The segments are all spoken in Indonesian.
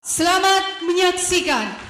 Selamat menyaksikan.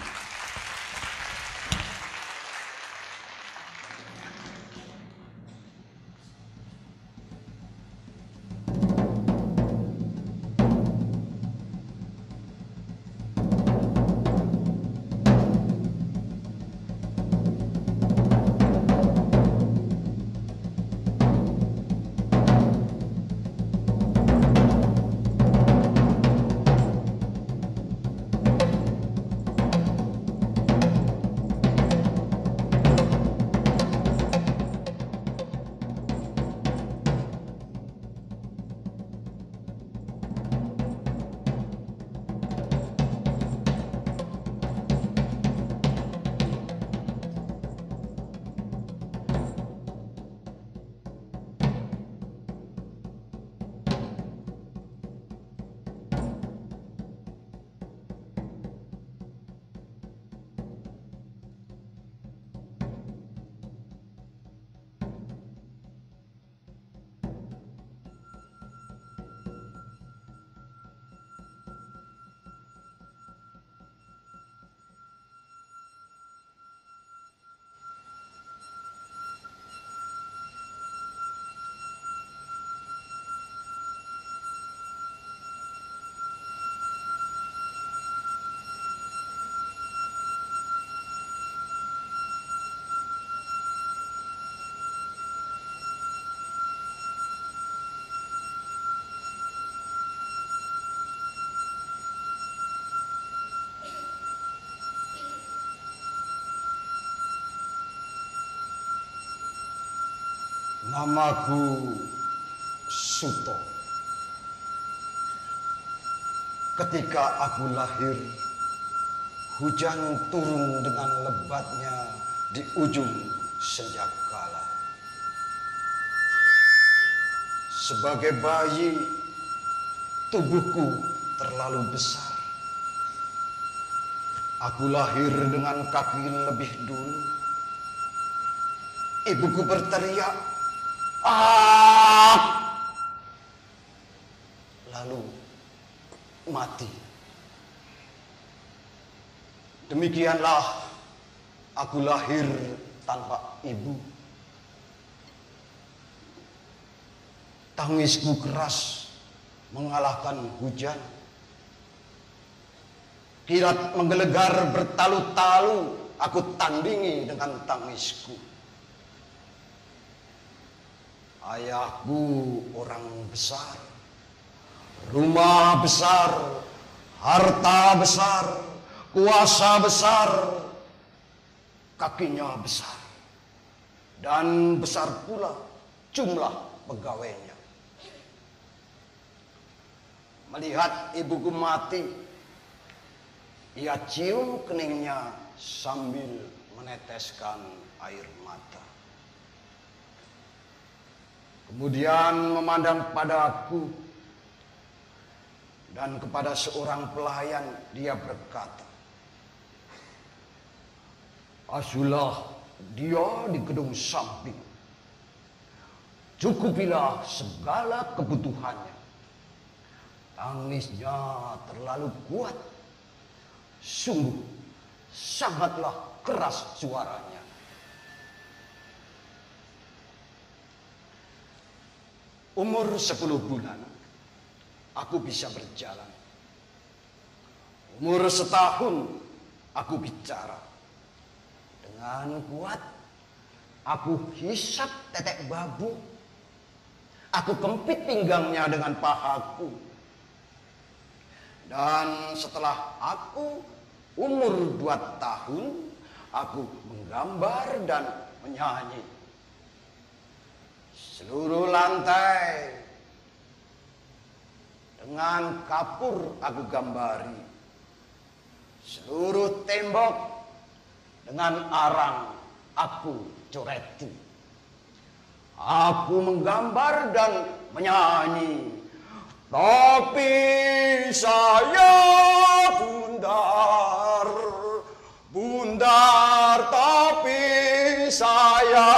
Namaku Suto. Ketika aku lahir, hujan turun dengan lebatnya di ujung senjakala. Sebagai bayi, tubuhku terlalu besar. Aku lahir dengan kaki lebih dulu. Ibuku berteriak, "Ah!" Lalu mati. Demikianlah aku lahir tanpa ibu. Tangisku keras mengalahkan hujan. Kilat menggelegar bertalu-talu, aku tandingi dengan tangisku. Ayahku orang besar, rumah besar, harta besar, kuasa besar, kakinya besar, dan besar pula jumlah pegawainya. Melihat ibuku mati, ia cium keningnya sambil meneteskan air mata. Kemudian memandang padaku dan kepada seorang pelayan dia berkata, "Asuhlah dia di gedung samping. Cukupilah segala kebutuhannya." Tangisnya terlalu kuat. Sungguh sangatlah keras suaranya. Umur 10 bulan, aku bisa berjalan. Umur setahun, aku bicara. Dengan kuat, aku hisap tetek babu. Aku kempit pinggangnya dengan pahaku. Dan setelah aku umur 2 tahun, aku menggambar dan menyanyi. Seluruh lantai dengan kapur aku gambari. Seluruh tembok dengan arang aku coreti. Aku menggambar dan menyanyi. Tapi saya bundar, bundar tapi saya.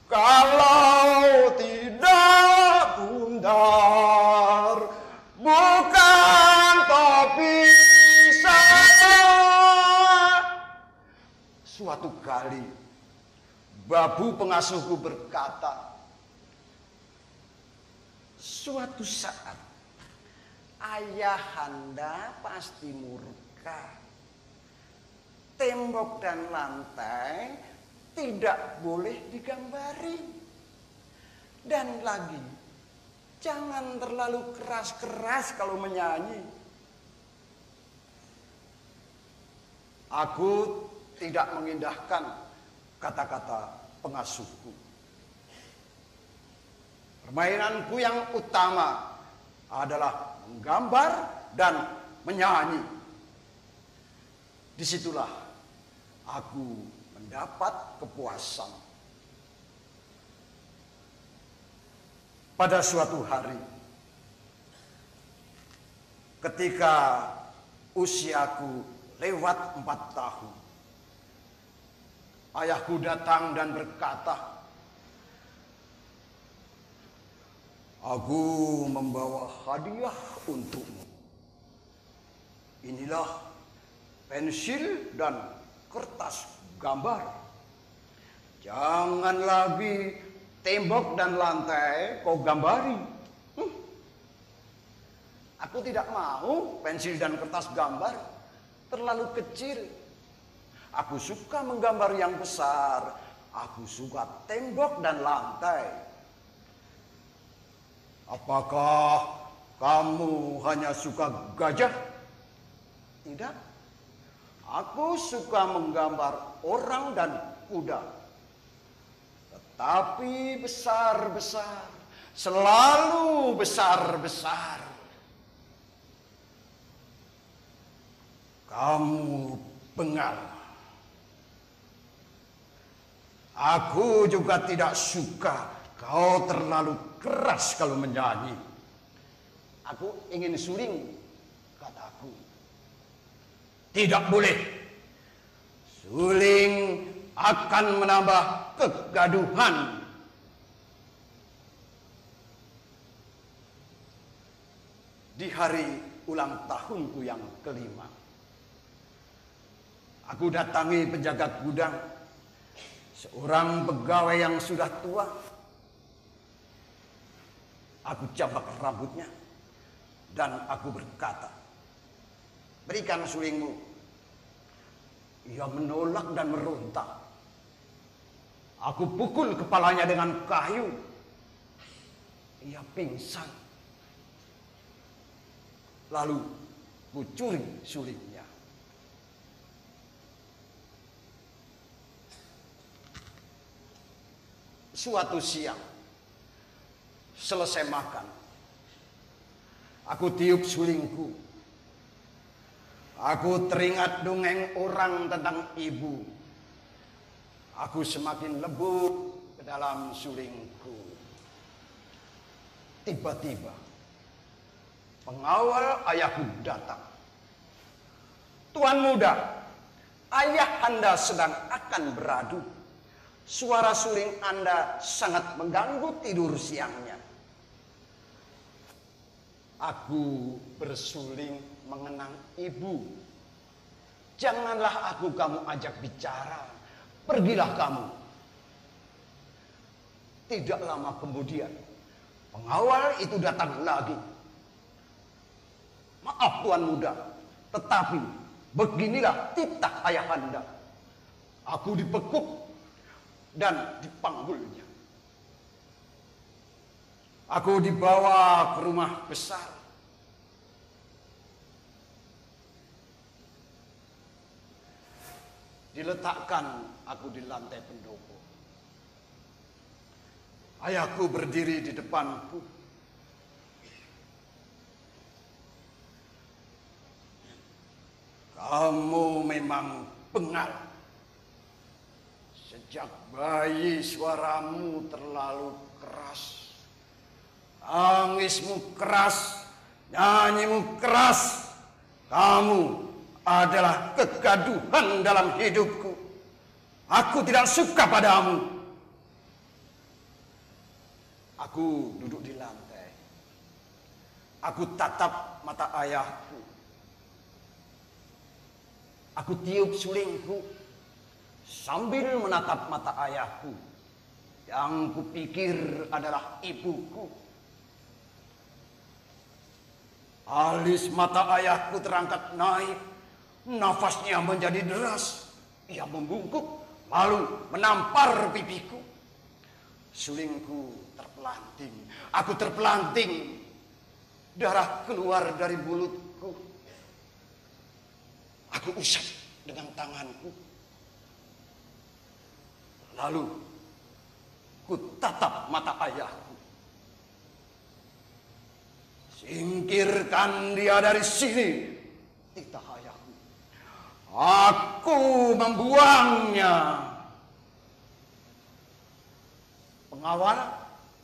Kalau tidak bundar, bukan topi. Suatu kali, babu pengasuhku berkata, suatu saat ayahanda pasti murka. Tembok dan lantai tidak boleh digambari. Dan lagi, jangan terlalu keras-keras kalau menyanyi. Aku tidak mengindahkan kata-kata pengasuhku. Permainanku yang utama adalah menggambar dan menyanyi. Disitulah aku mendapat kepuasan. Pada suatu hari, ketika usiaku lewat 4 tahun, ayahku datang dan berkata, aku membawa hadiah untukmu. Inilah pensil dan kertas gambar. Jangan lagi tembok dan lantai kau gambari. Aku tidak mau pensil dan kertas gambar, terlalu kecil. Aku suka menggambar yang besar. Aku suka tembok dan lantai. Apakah kamu hanya suka gajah? Tidak. Aku suka menggambar orang dan kuda. Tetapi besar-besar. Selalu besar-besar. Kamu bengal. Aku juga tidak suka kau terlalu keras kalau menyanyi. Aku ingin suling, kataku. Tidak boleh. Suling akan menambah kegaduhan. Di hari ulang tahunku yang kelima, aku datangi penjaga gudang, seorang pegawai yang sudah tua. Aku jambak rambutnya dan aku berkata, berikan sulingmu. Ia menolak dan meronta. Aku pukul kepalanya dengan kayu. Ia pingsan. Lalu kucuri sulingnya. Suatu siang, selesai makan, aku tiup sulingku. Aku teringat dongeng orang tentang ibu. Aku semakin lebur ke dalam sulingku. Tiba-tiba, pengawal ayahku datang. Tuan muda, ayah Anda sedang akan beradu. Suara suling Anda sangat mengganggu tidur siangnya. Aku bersuling mengenang ibu. Janganlah aku kamu ajak bicara. Pergilah kamu. Tidak lama kemudian, pengawal itu datang lagi. Maaf tuan muda, tetapi beginilah titah ayah Anda. Aku dipekuk dan dipanggulnya. Aku dibawa ke rumah besar. Diletakkan aku di lantai pendopo. Ayahku berdiri di depanku. Kamu memang bengal. Sejak bayi suaramu terlalu keras. Tangismu keras, nyanyimu keras. Kamu adalah kegaduhan dalam hidupku. Aku tidak suka padamu. Aku duduk di lantai. Aku tatap mata ayahku. Aku tiup sulingku. sambil menatap mata ayahku yang kupikir adalah ibuku. Alis mata ayahku terangkat naik, nafasnya menjadi deras. Ia membungkuk, lalu menampar pipiku. Sulingku terpelanting, aku terpelanting. Darah keluar dari mulutku. Aku usap dengan tanganku. Lalu ku tatap mata ayahku. Singkirkan dia dari sini, titah ayahku. Aku membuangnya. Pengawal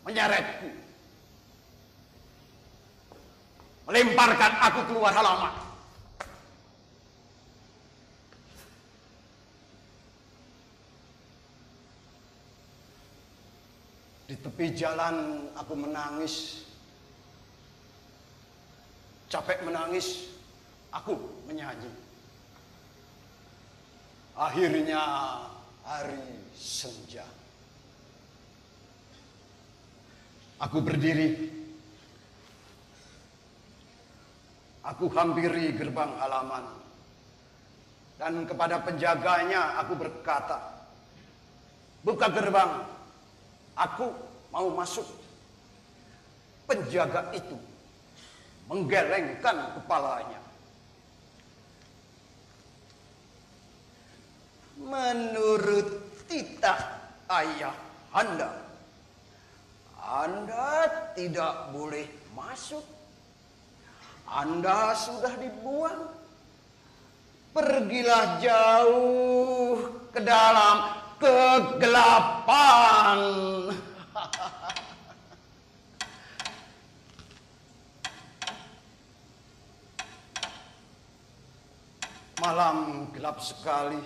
menyeretku, melemparkan aku keluar halaman. Di tepi jalan aku menangis. Capek menangis, aku menyanyi. Akhirnya hari senja. Aku berdiri. Aku hampiri gerbang halaman. Dan kepada penjaganya aku berkata, "Buka gerbang, aku mau masuk." Penjaga itu menggelengkan kepalanya. "Menurut titah ayah Anda, Anda tidak boleh masuk. Anda sudah dibuang. Pergilah jauh ke dalam kegelapan." Malam gelap sekali.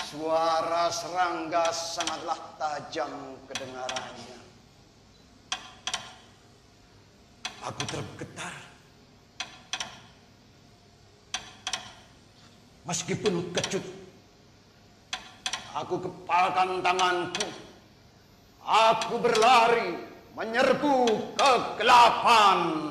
Suara serangga sangatlah tajam kedengarannya. Aku tergetar. Meskipun kecut, aku kepalkan tanganku. Aku berlari menyerbu kegelapan.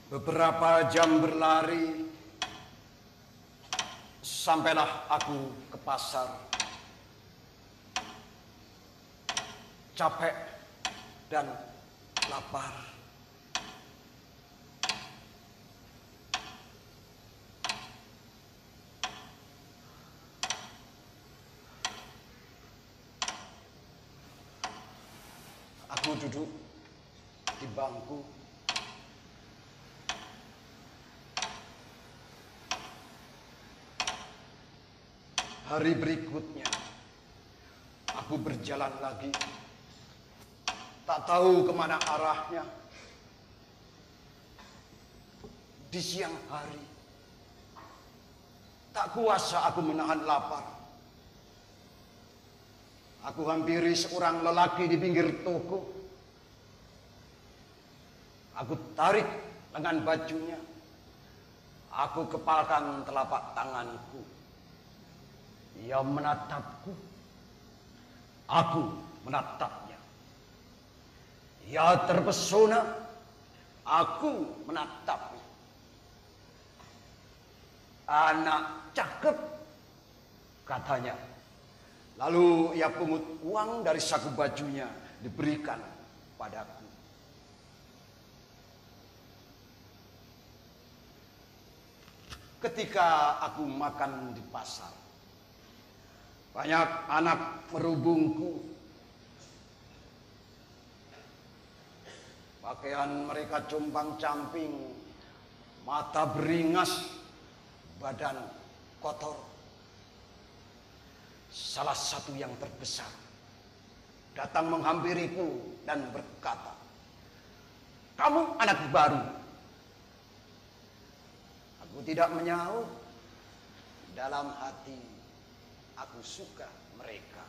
Beberapa jam berlari, sampailah aku ke pasar. Capek dan lapar. Aku duduk di bangku. Hari berikutnya, aku berjalan lagi. Tak tahu kemana arahnya. Di siang hari, tak kuasa aku menahan lapar. Aku hampiri seorang lelaki di pinggir toko. Aku tarik lengan bajunya. Aku kepalkan telapak tanganku. Ia menatapku. Aku menatapnya. Ia terpesona. Aku menatapnya. "Anak cakep," katanya. Lalu ia pungut uang dari saku bajunya, diberikan padaku. Ketika aku makan di pasar, banyak anak merubungku. Pakaian mereka compang-camping, mata beringas, badan kotor. Salah satu yang terbesar datang menghampiriku dan berkata, "Kamu anak baru?" Aku Aku tidak menyaut. Dalam hati aku suka mereka.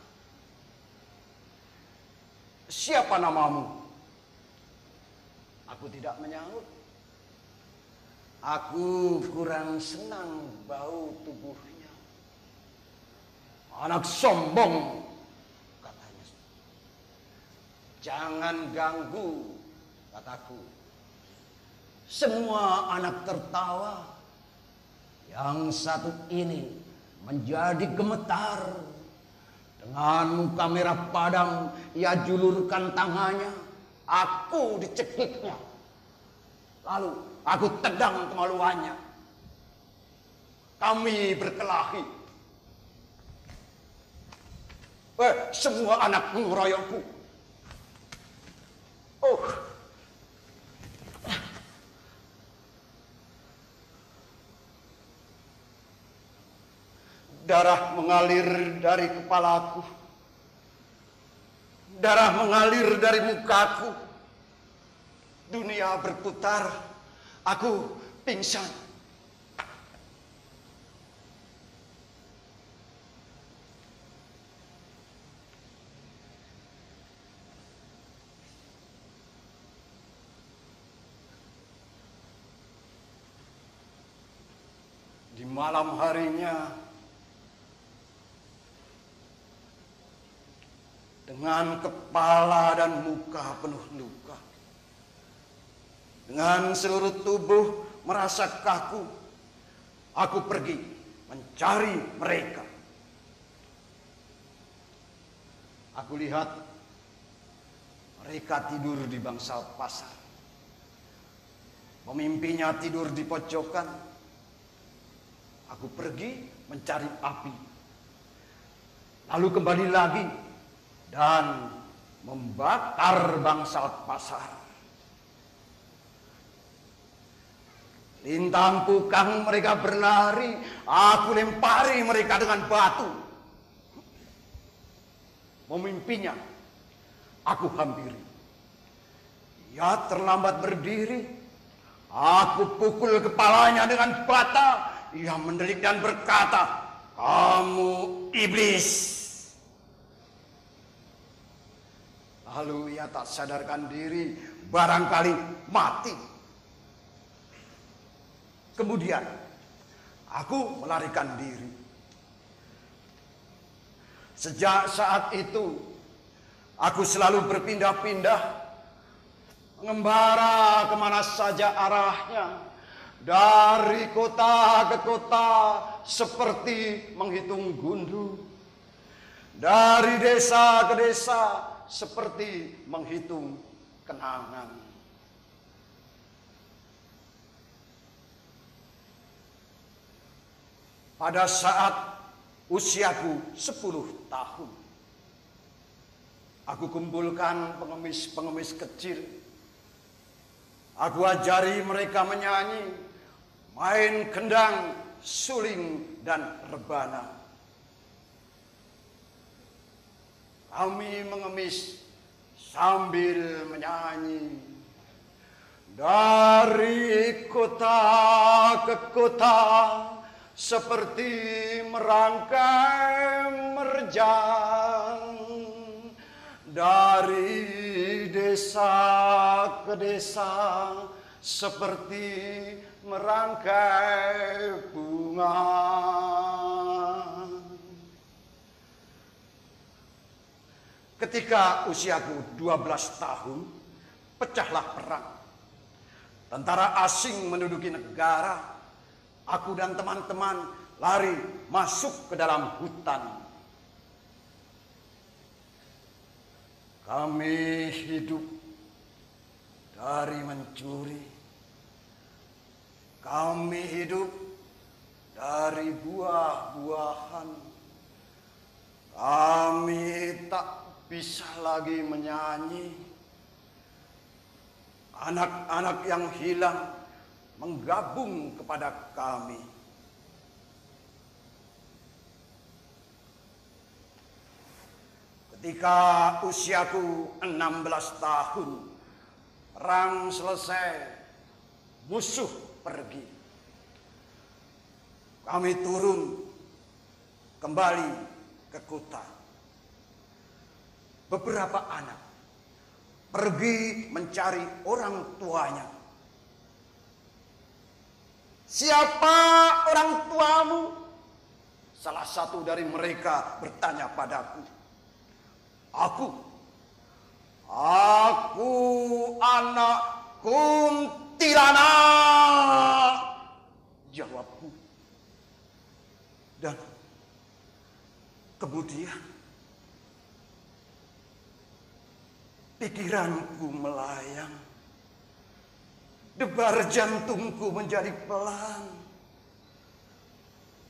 Siapa namamu? Aku tidak menyaut. Aku kurang senang bau tubuhnya. Anak sombong, katanya. Jangan ganggu, kataku. Semua anak tertawa. Yang satu ini menjadi gemetar. Dengan muka merah padam, ia julurkan tangannya. Aku dicekiknya. Lalu aku tendang kemaluannya. Kami berkelahi. Semua anak mengeroyokku. Oh. Darah mengalir dari kepalaku. Darah mengalir dari mukaku. Dunia berputar. Aku pingsan. Di malam harinya, dengan kepala dan muka penuh luka, dengan seluruh tubuh merasa kaku, aku pergi mencari mereka. Aku lihat mereka tidur di bangsal pasar. Pemimpinya tidur di pojokan. Aku pergi mencari api. Lalu kembali lagi dan membakar bangsal pasar. Lintang pukang mereka berlari, aku lempari mereka dengan batu. Memimpinya, aku hampiri. Ia terlambat berdiri, aku pukul kepalanya dengan bata. Ia mendelik dan berkata, "Kamu iblis." Lalu ia tak sadarkan diri, barangkali mati. Kemudian aku melarikan diri. Sejak saat itu aku selalu berpindah-pindah, mengembara kemana saja arahnya, dari kota ke kota seperti menghitung gundu, dari desa ke desa seperti menghitung kenangan. Pada saat usiaku 10 tahun, aku kumpulkan pengemis-pengemis kecil. Aku ajari mereka menyanyi, main kendang, suling, dan rebana. Kami mengemis sambil menyanyi. Dari kota ke kota seperti merangkai merjang. Dari desa ke desa seperti merangkai bunga. Ketika usiaku 12 tahun, pecahlah perang. Tentara asing menduduki negara. Aku dan teman-teman lari masuk ke dalam hutan. Kami hidup dari mencuri. Kami hidup dari buah-buahan. Kami tak bisa lagi menyanyi. Anak-anak yang hilang menggabung kepada kami. Ketika usiaku 16 tahun, perang selesai, musuh pergi. kami turun kembali ke kota. Beberapa anak pergi mencari orang tuanya. "Siapa orang tuamu?" Salah satu dari mereka bertanya padaku. Aku anak kuntilanak," jawabku. Dan kemudian pikiranku melayang, debar jantungku menjadi pelan,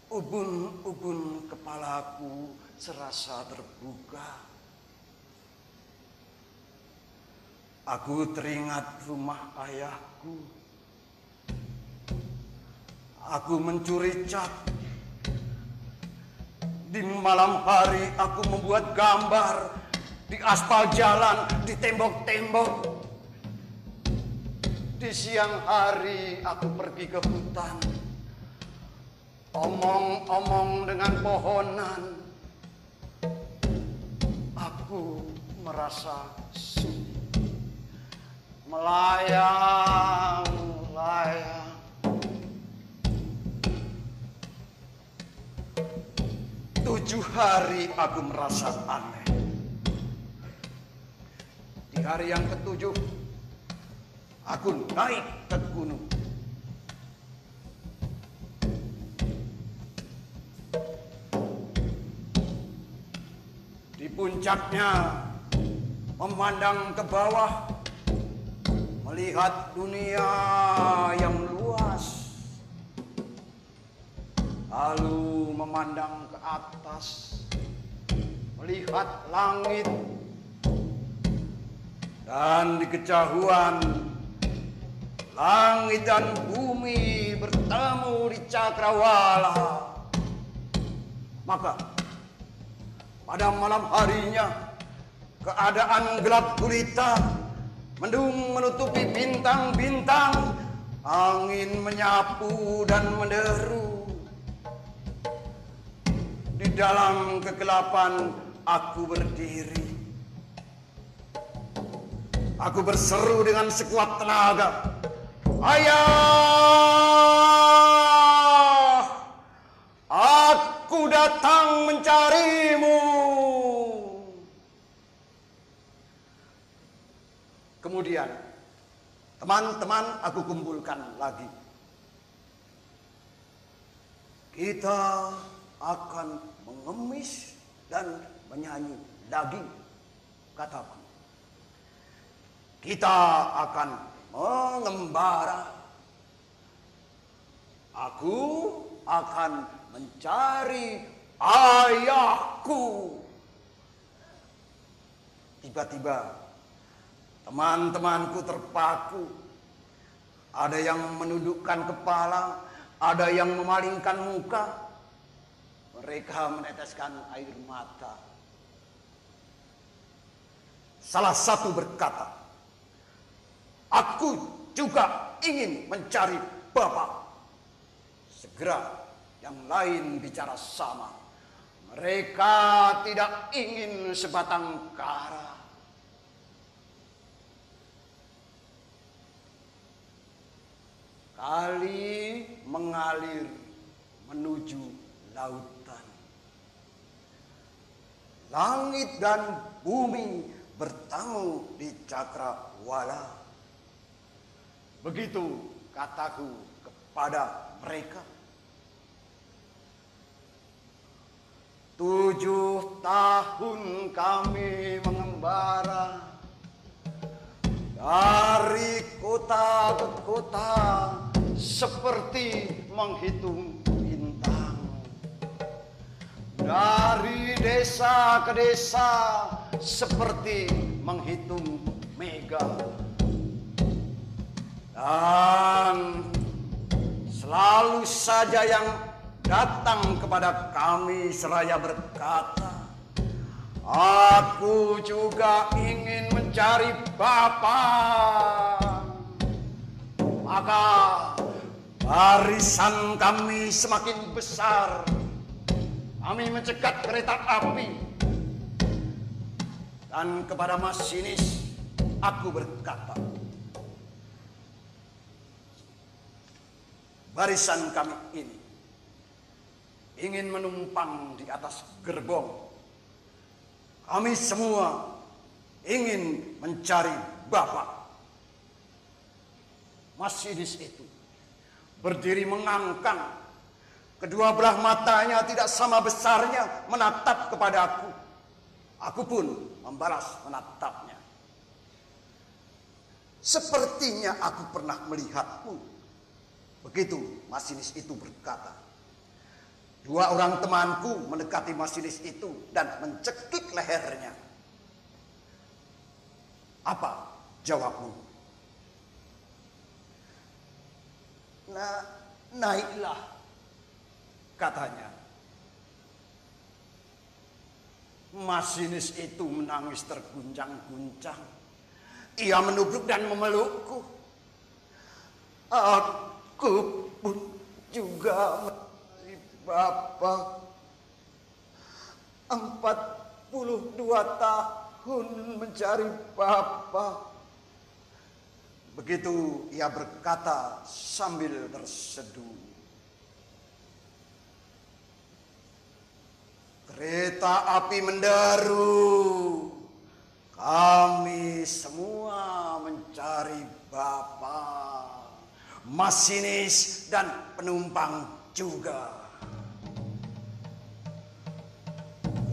ubun-ubun kepalaku serasa terbuka. Aku teringat rumah ayahku. Aku mencuri cat. Di malam hari aku membuat gambar di aspal jalan, di tembok-tembok. Di siang hari aku pergi ke hutan, omong-omong dengan pohonan. Aku merasa sunyi, melayang-layang. Tujuh hari aku merasa aneh. Di hari yang ketujuh, aku naik ke gunung. Di puncaknya, memandang ke bawah, melihat dunia yang luas. Lalu memandang ke atas, melihat langit. Dan di kejauhan, langit dan bumi bertemu di cakrawala. Maka pada malam harinya, keadaan gelap gulita, mendung menutupi bintang-bintang, angin menyapu dan menderu. Di dalam kegelapan aku berdiri. Aku berseru dengan sekuat tenaga, "Ayah, aku datang mencarimu." Kemudian teman-teman aku kumpulkan lagi. "Kita akan mengemis dan menyanyi lagi," kataku. "Kita akan mengembara. Aku akan mencari ayahku." Tiba-tiba teman-temanku terpaku. Ada yang menundukkan kepala, ada yang memalingkan muka. Mereka meneteskan air mata. Salah satu berkata, "Aku juga ingin mencari Bapak." Segera yang lain bicara sama. Mereka tidak ingin sebatang kara. Kali mengalir menuju lautan. Langit dan bumi bertemu di cakrawala. Begitu kataku kepada mereka. 7 tahun kami mengembara dari kota ke kota seperti menghitung bintang. Dari desa ke desa seperti menghitung mega. Dan selalu saja yang datang kepada kami seraya berkata, "Aku juga ingin mencari Bapa." Maka Barisan kami semakin besar. Kami mencegat kereta api. Dan kepada masinis aku berkata, barisan kami ini ingin menumpang di atas gerbong. Kami semua ingin mencari Bapak. Masinis itu berdiri mengangkang, kedua belah matanya tidak sama besarnya menatap kepada aku. Aku pun membalas menatapnya. Sepertinya aku pernah melihatmu. Begitu masinis itu berkata. Dua orang temanku mendekati masinis itu dan mencekik lehernya. Apa jawabmu? Naiklah, katanya. Masinis itu menangis terguncang-guncang. Ia menubruk dan memelukku. Aku pun juga mencari Bapak. 42 tahun mencari Bapak. Begitu ia berkata sambil terseduh. Kereta api menderu. Kami semua mencari Bapak. Masinis dan penumpang juga.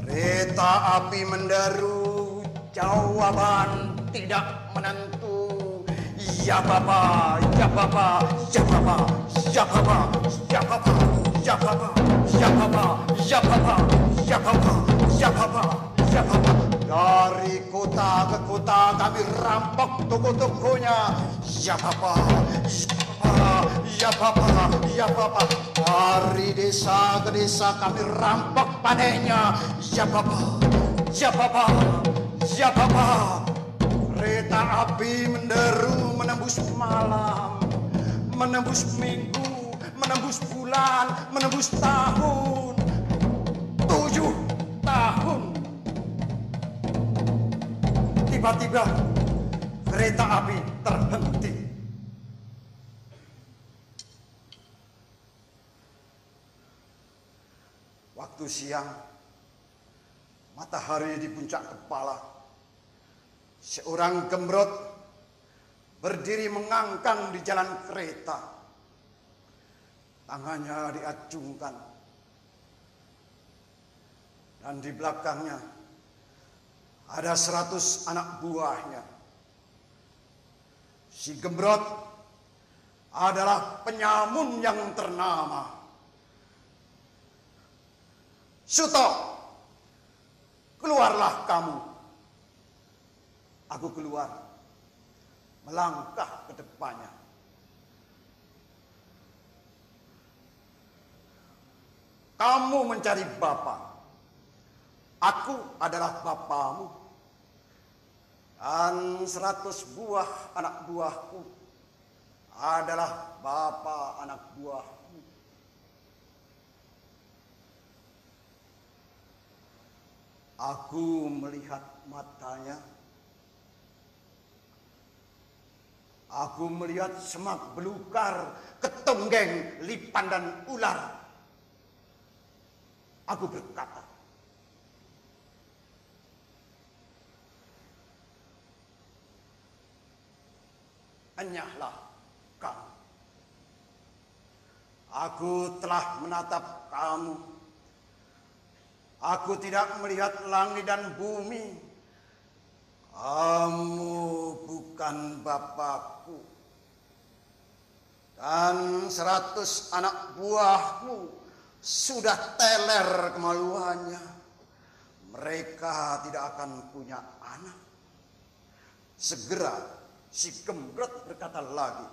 Kereta api menderu. Jawaban tidak menentu. Ya Bapak, ya Bapak, ya Bapak, ya Bapak, ya Bapak, ya Bapak, ya Bapak, ya Bapak, ya Bapak, ya Bapak, ya Bapak. Dari kota ke kota kami rampok toko-tokonya. Ya Bapak, ya Bapak, ya Bapak. Dari desa ke desa kami rampok panennya. Ya Bapak, ya Bapak, ya Bapak. Kereta api menderu menembus malam, menembus minggu, menembus bulan, menembus tahun. 7 tahun. Tiba-tiba kereta api terhenti. Waktu siang, matahari di puncak kepala. Seorang gembrot berdiri mengangkang di jalan kereta. Tangannya diacungkan. Dan di belakangnya ada 100 anak buahnya. Si gembrot adalah penyamun yang ternama. Suto, keluarlah kamu. Aku keluar, melangkah ke depannya. Kamu mencari Bapak. Aku adalah Bapamu. Dan 100 buah anak buahku adalah Bapak anak buahmu. Aku melihat matanya. Aku melihat semak belukar, ketonggeng, lipan dan ular. Aku berkata, enyahlah kamu. Aku telah menatap kamu. Aku tidak melihat langit dan bumi. Kamu bukan Bapakku. Dan 100 anak buahmu sudah teler kemaluannya. Mereka tidak akan punya anak. Segera si gembrot berkata lagi,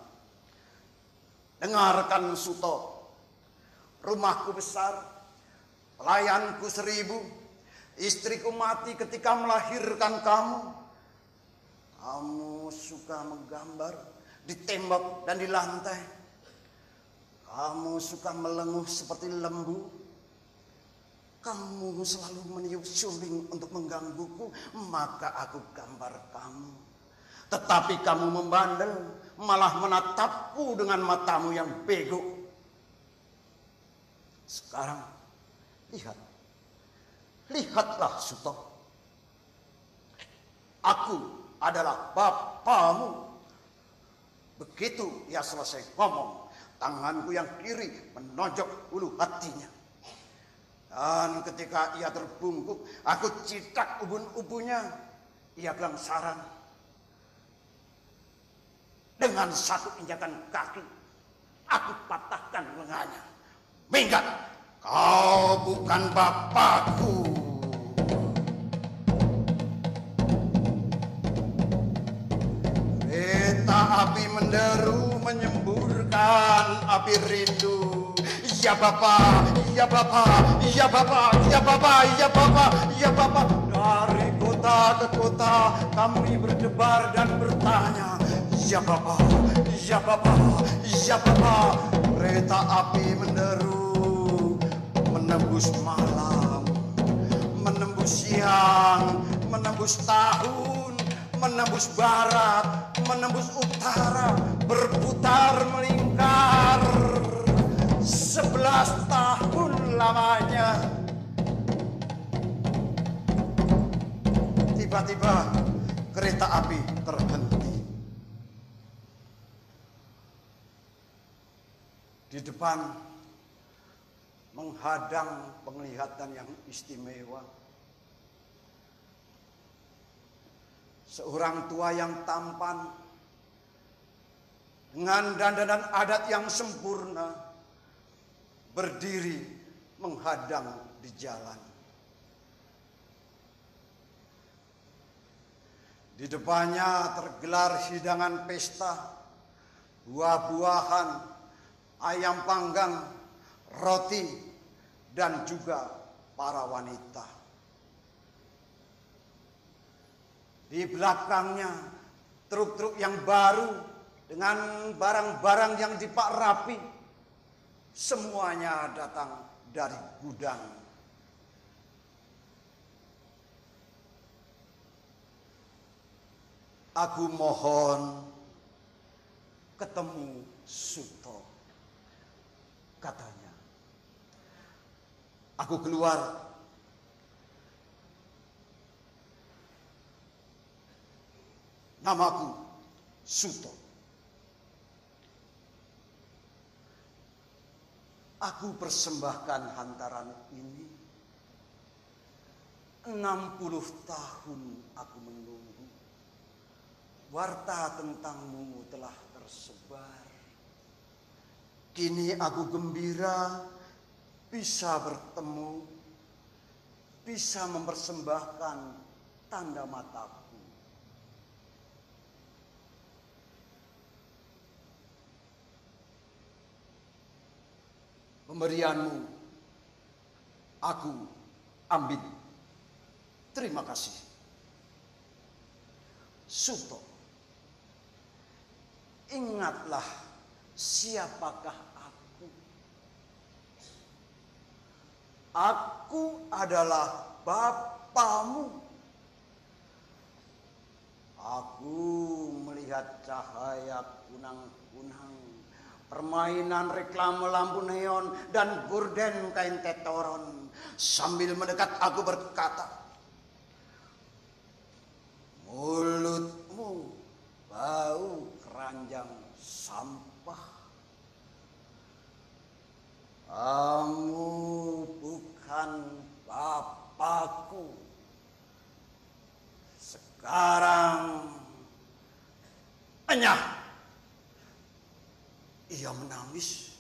dengarkan Suto, rumahku besar, pelayanku 1000, istriku mati ketika melahirkan kamu. Kamu suka menggambar di tembok dan di lantai. Kamu suka melenguh seperti lembu. Kamu selalu meniup suling untuk menggangguku, maka aku gambar kamu. Tetapi kamu membandel, malah menatapku dengan matamu yang bego. Sekarang, lihatlah Suto. Aku adalah bapamu. Begitu ia selesai ngomong, tanganku yang kiri menonjok ulu hatinya. Dan ketika ia terbungkuk, aku citak ubun-ubunnya. Ia bilang sarang. Dengan satu injakan kaki, aku patahkan lengannya. Minggat, kau bukan bapakku. Kereta api menderu menyemburkan api rindu. Ya Bapak, ya Bapak, ya Bapak, ya Bapak, ya Bapak, ya Bapak. Dari kota ke kota kami berdebar dan bertanya. Ya Bapak, ya Bapak, ya Bapak. Kereta api menderu, menembus malam, menembus siang, menembus tahun, menembus barat, menembus utara, berputar melingkar. 11 tahun lamanya. Tiba-tiba kereta api terhenti. Di depan menghadang penglihatan yang istimewa. Seorang tua yang tampan dengan dandanan adat yang sempurna berdiri menghadang di jalan. Di depannya tergelar hidangan pesta, buah-buahan, ayam panggang, roti, dan juga para wanita. Di belakangnya truk-truk yang baru dengan barang-barang yang dipak rapi. Semuanya datang dari gudang. Aku mohon ketemu Suto, katanya. Aku keluar. Namaku Suto. Aku persembahkan hantaran ini. 60 tahun aku menunggu. Warta tentangmu telah tersebar. Kini aku gembira bisa bertemu, bisa mempersembahkan tanda mataku. Pemberianmu aku ambil. Terima kasih. Suto, ingatlah siapakah aku. Aku adalah bapamu. Aku melihat cahaya kunang-kunang, permainan reklame lampu neon dan gorden kain tetoron. Sambil mendekat aku berkata, mulutmu bau keranjang sampah. Kamu bukan bapakku. Sekarang enyah. Ia menangis,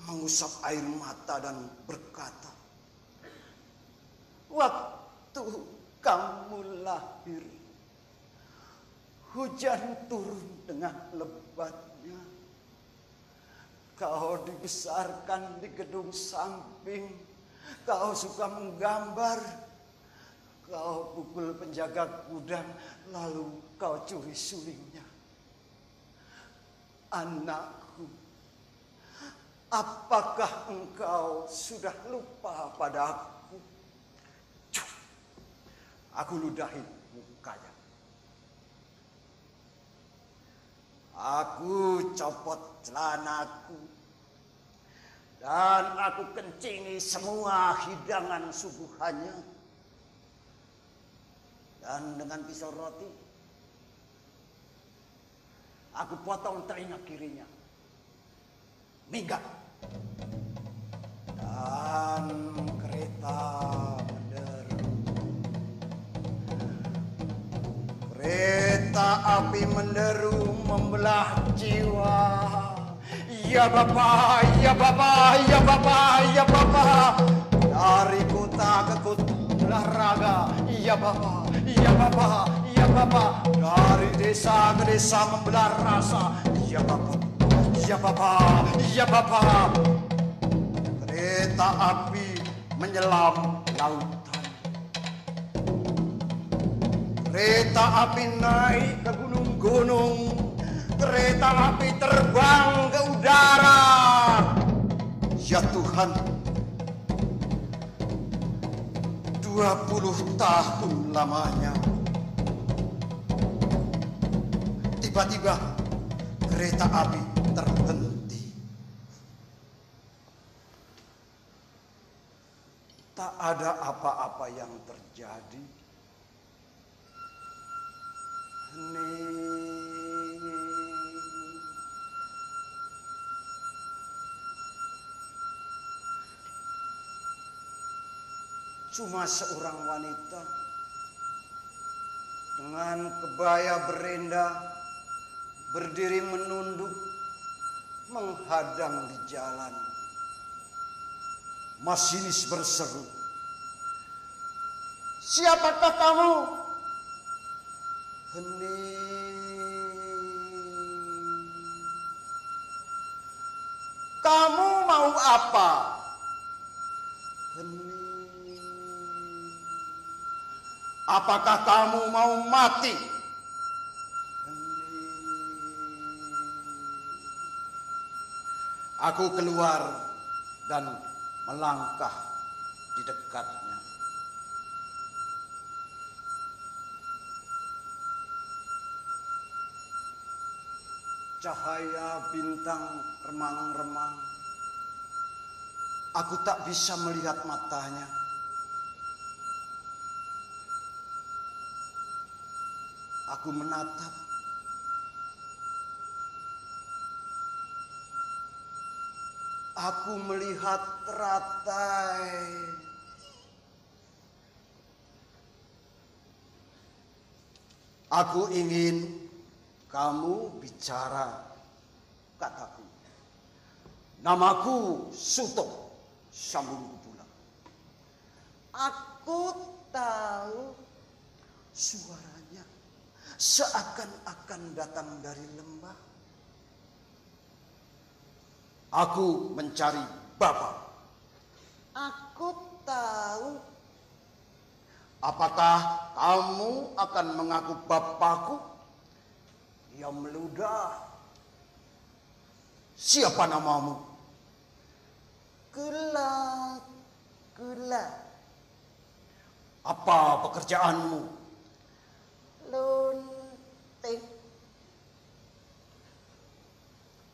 mengusap air mata dan berkata, waktu kamu lahir, hujan turun dengan lebatnya. Kau dibesarkan di gedung samping, kau suka menggambar, kau pukul penjaga gudang, lalu kau curi sulingnya. Anakku, Apakah engkau sudah lupa padaku? Aku ludahi mukanya. Aku copot celanaku dan aku kencingi semua hidangan suguhannya. Dan dengan pisau roti aku potong telinga kirinya. Minggat. Dan kereta menderu. Kereta api menderu membelah jiwa. Ya Bapa, ya Bapa, ya Bapa, ya Bapa. Dari kota ke kota raga. Ya Bapa, ya Bapa, ya Bapa. Dari desa ke desa membelah rasa. Ya Bapa, ya Bapa, ya Bapa. Kereta api menyelam lautan. Kereta api naik ke gunung-gunung. Kereta api terbang ke udara. Ya Tuhan, 20 tahun lamanya. Tiba-tiba kereta api terhenti. Tak ada apa-apa yang terjadi. Hening. Cuma seorang wanita dengan kebaya berenda berdiri menunduk menghadang di jalan. Masinis berseru, "Siapakah kamu?" Hening. "Kamu mau apa?" Hening. "Apakah kamu mau mati?" Hening. Aku keluar dan melangkah di dekatnya. Cahaya bintang remang-remang. Aku tak bisa melihat matanya. Aku menatap. Aku melihat teratai. Aku ingin kamu bicara, kataku. Namaku Suto, sambungku pula. Aku tahu suaranya seakan-akan datang dari lembah. Aku mencari Bapak. Aku tahu. Apakah kamu akan mengaku Bapakku? Ya meludah. Siapa namamu? Kula. Apa pekerjaanmu? Lunting.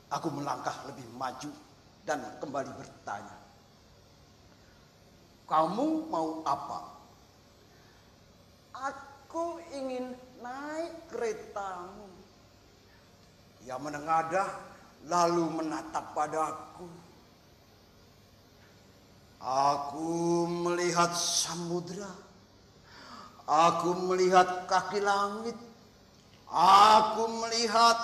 Aku melangkah lebih maju dan kembali bertanya. Kamu mau apa? Aku ingin naik keretamu. Ia menengadah lalu menatap padaku. Aku melihat samudra. Aku melihat kaki langit. Aku melihat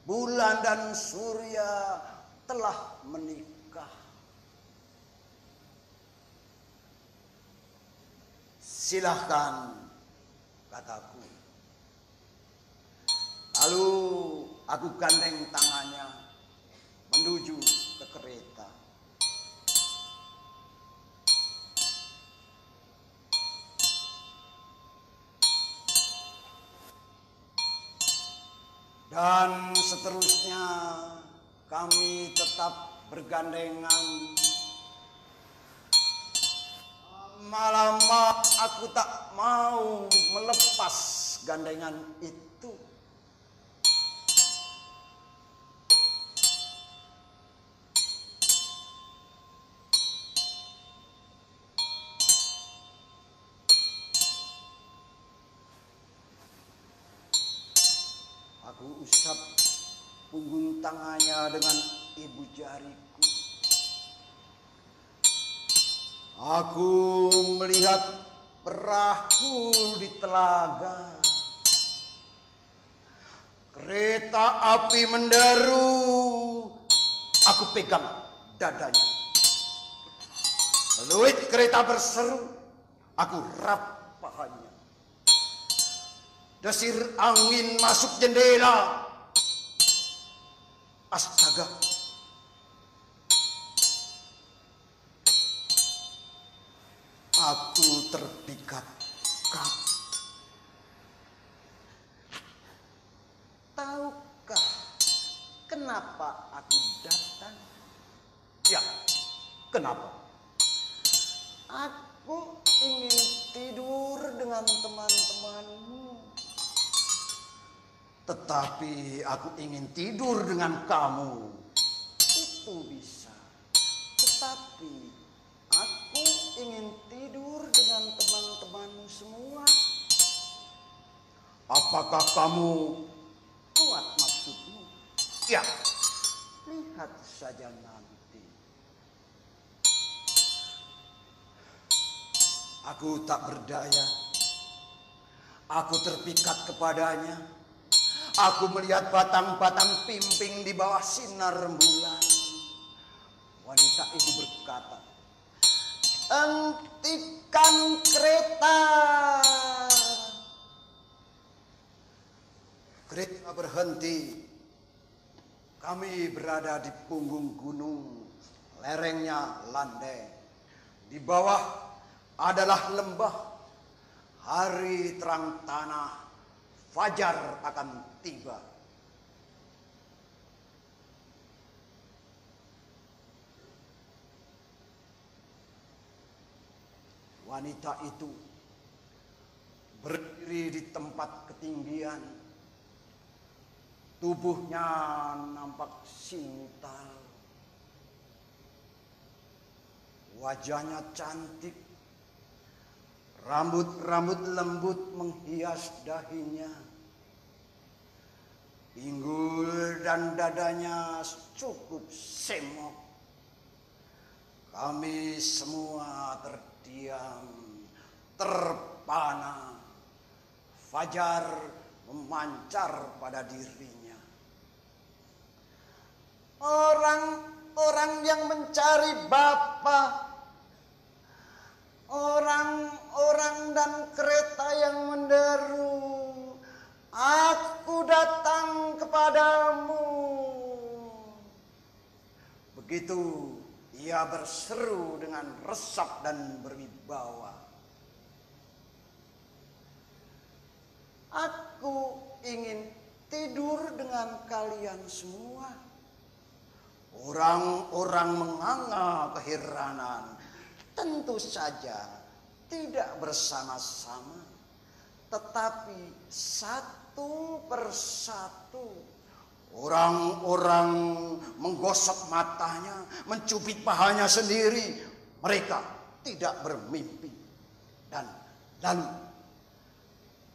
bulan dan surya telah menikah. Silahkan, kataku. Lalu aku gandeng tangannya menuju ke kereta. Dan seterusnya kami tetap bergandengan. Lama-lama aku tak mau melepas gandengan itu. Aku usap punggung tangannya dengan ibu jariku. Aku melihat perahu di telaga. Kereta api menderu. Aku pegang dadanya. Peluit kereta berseru. Aku rap pahanya. Desir angin masuk jendela. Astaga. Aku terpikat kap. Tahukah kenapa aku datang? Ya, kenapa? Aku ingin tidur dengan teman-temanmu. Tetapi aku ingin tidur dengan kamu. Itu bisa. Tetapi aku ingin tidur dengan teman-temanmu semua. Apakah kamu kuat maksudmu? Ya, lihat saja nanti. Aku tak berdaya. Aku terpikat kepadanya. Aku melihat batang-batang pimping di bawah sinar rembulan. Wanita itu berkata, "Hentikan kereta." Kereta berhenti. Kami berada di punggung gunung. Lerengnya landai. Di bawah adalah lembah. Hari terang tanah. Fajar akan tiba. Wanita itu berdiri di tempat ketinggian. Tubuhnya nampak sintal. Wajahnya cantik. Rambut-rambut lembut menghias dahinya. Pinggul dan dadanya cukup semok. Kami semua terdiam, terpana. Fajar memancar pada dirinya. Orang-orang yang mencari Bapa. Orang-orang dan kereta yang menderu. Aku datang kepadamu. Begitu ia berseru dengan resap dan berwibawa. Aku ingin tidur dengan kalian semua. Orang-orang menganga keheranan. Tentu saja tidak bersama-sama, tetapi satu persatu. Orang-orang menggosok matanya, mencubit pahanya sendiri. Mereka tidak bermimpi. Dan lalu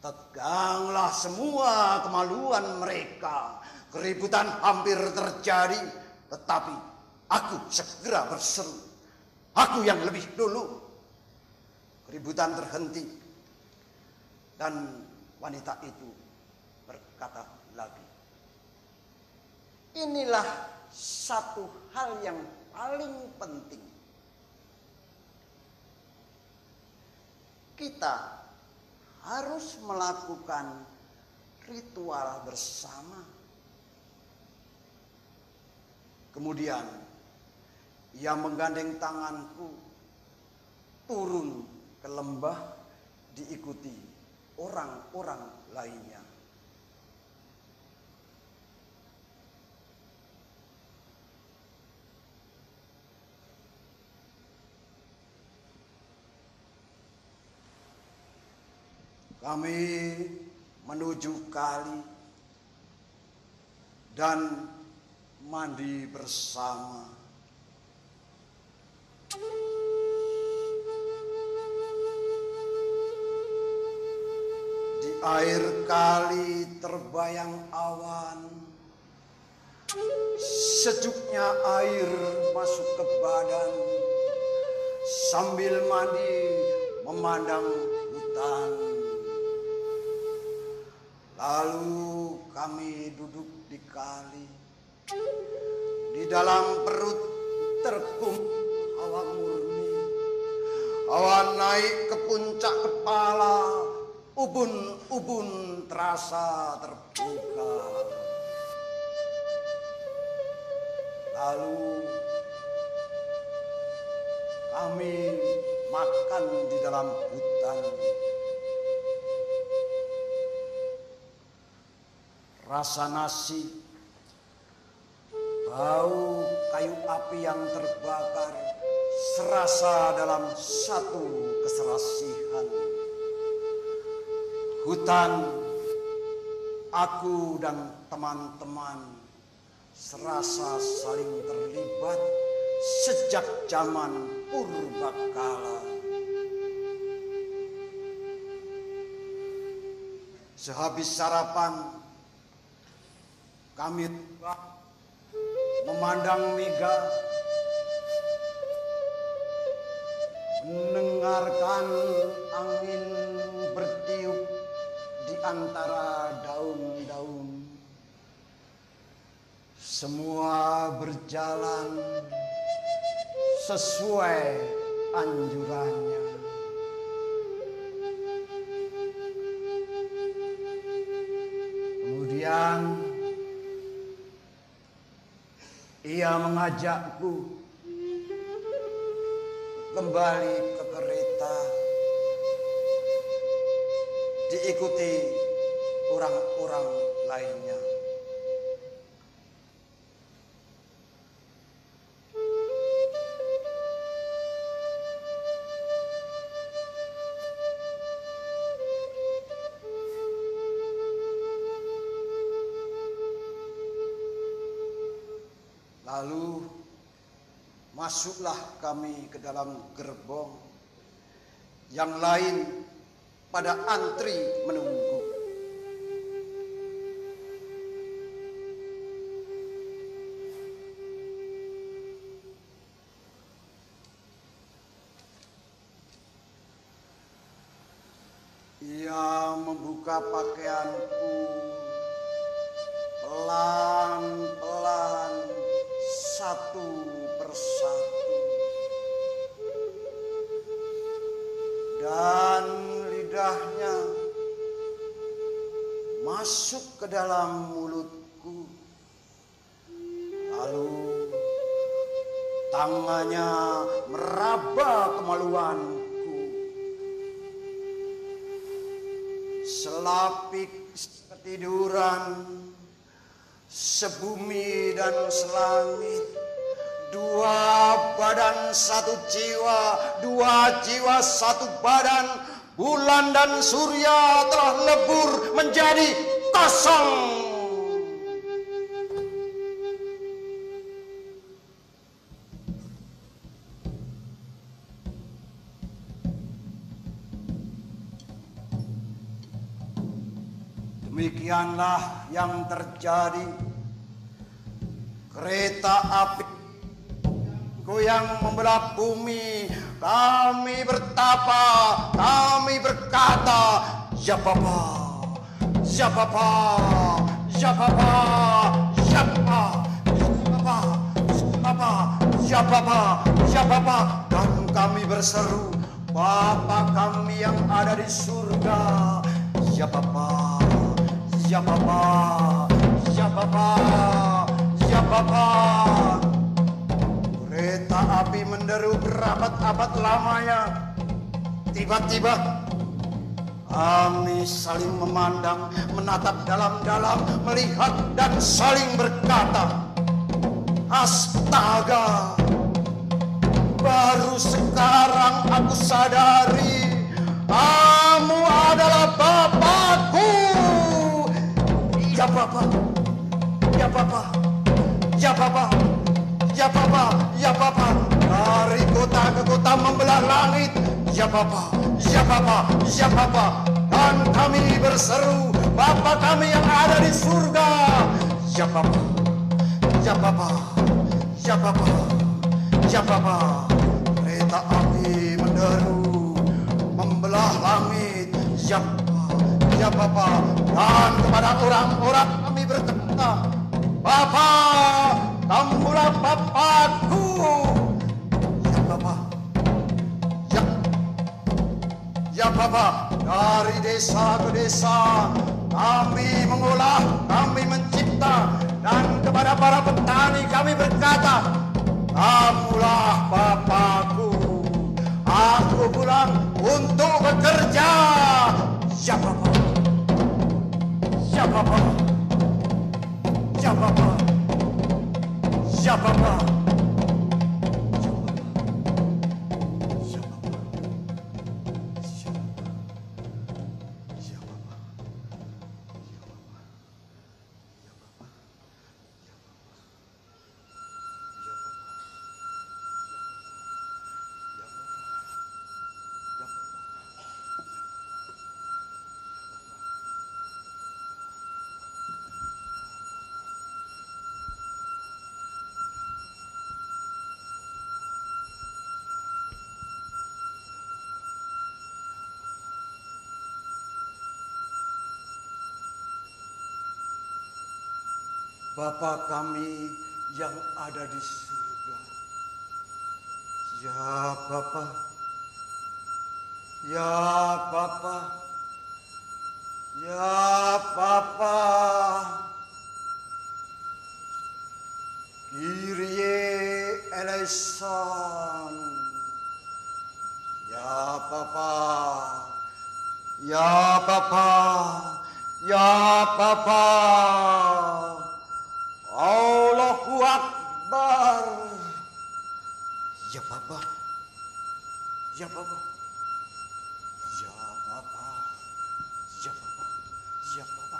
teganglah semua kemaluan mereka. Keributan hampir terjadi, tetapi aku segera berseru. Aku yang lebih dulu. Keributan terhenti. Dan wanita itu berkata lagi, inilah satu hal yang paling penting. Kita harus melakukan ritual bersama. Kemudian ia menggandeng tanganku turun ke lembah diikuti orang-orang lainnya. Kami menuju kali dan mandi bersama. Di air kali terbayang awan, sejuknya air masuk ke badan. Sambil mandi memandang hutan. Lalu kami duduk di kali. Di dalam perut terkum hawa murni. Hawa naik ke puncak kepala. Ubun-ubun terasa terbuka. Lalu kami makan di dalam hutan. Rasa nasi, bau kayu api yang terbakar serasa dalam satu keserasihan. Hutan, aku dan teman-teman serasa saling terlibat sejak zaman purbakala. Sehabis sarapan, kami memandang Miga, mendengarkan angin bertiup di antara daun-daun. Semua berjalan sesuai anjurannya. Kemudian ia mengajakku kembali ke kereta, diikuti orang-orang lainnya. Lalu masuklah kami ke dalam gerbong. Yang lain pada antri menunggu. Ia membuka pakaianku pelan-pelan, satu persatu, dan lidahnya masuk ke dalam mulutku. Lalu tangannya meraba kemaluanku. Selapik ketiduran, sebumi dan selangit, dua badan satu jiwa, dua jiwa satu badan, bulan dan surya telah lebur menjadi kosong. Demikianlah yang terjadi. Kereta api goyang membelah bumi. Kami bertapa, kami berkata, ya Bapa, ya Bapa, ya Bapa, ya Bapa, ya Bapa, ya Bapa, ya Bapa. Dan kami berseru, Bapa kami yang ada di surga, ya Bapa, ya Bapa, ya Bapa, ya Bapa. Kereta api menderu berabad-abad lamanya. Tiba-tiba kami saling memandang, menatap dalam-dalam, melihat dan saling berkata, astaga, baru sekarang aku sadari kamu adalah Bapa, ya Bapa, ya Bapa, ya Bapa. Dari kota ke kota membelah langit, ya Bapa, ya Bapa, ya Bapa. Dan kami berseru, Bapa kami yang ada di surga, ya Bapa, ya Bapa, ya Bapa, ya Bapa. Kereta api menderu, membelah langit, ya Bapa, ya Bapa. Dan kepada orang-orang kami berkata, Bapa, kamulah Bapakku, ya Bapa, ya Bapa. Dari desa ke desa kami mengolah, kami mencipta, dan kepada para petani kami berkata, kamulah Bapakku, aku pulang untuk bekerja, ya Bapa, ya Bapa, ya Bapa, ya Bapa. Bapa kami yang ada di surga, ya Bapa, ya Bapa, ya Bapa, Kyrie eleison, ya Bapa, ya Bapa, ya Bapa. Allahu Akbar. Ya Bapa, ya Bapa, ya Bapa, ya Bapa, ya Bapa.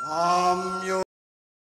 Nam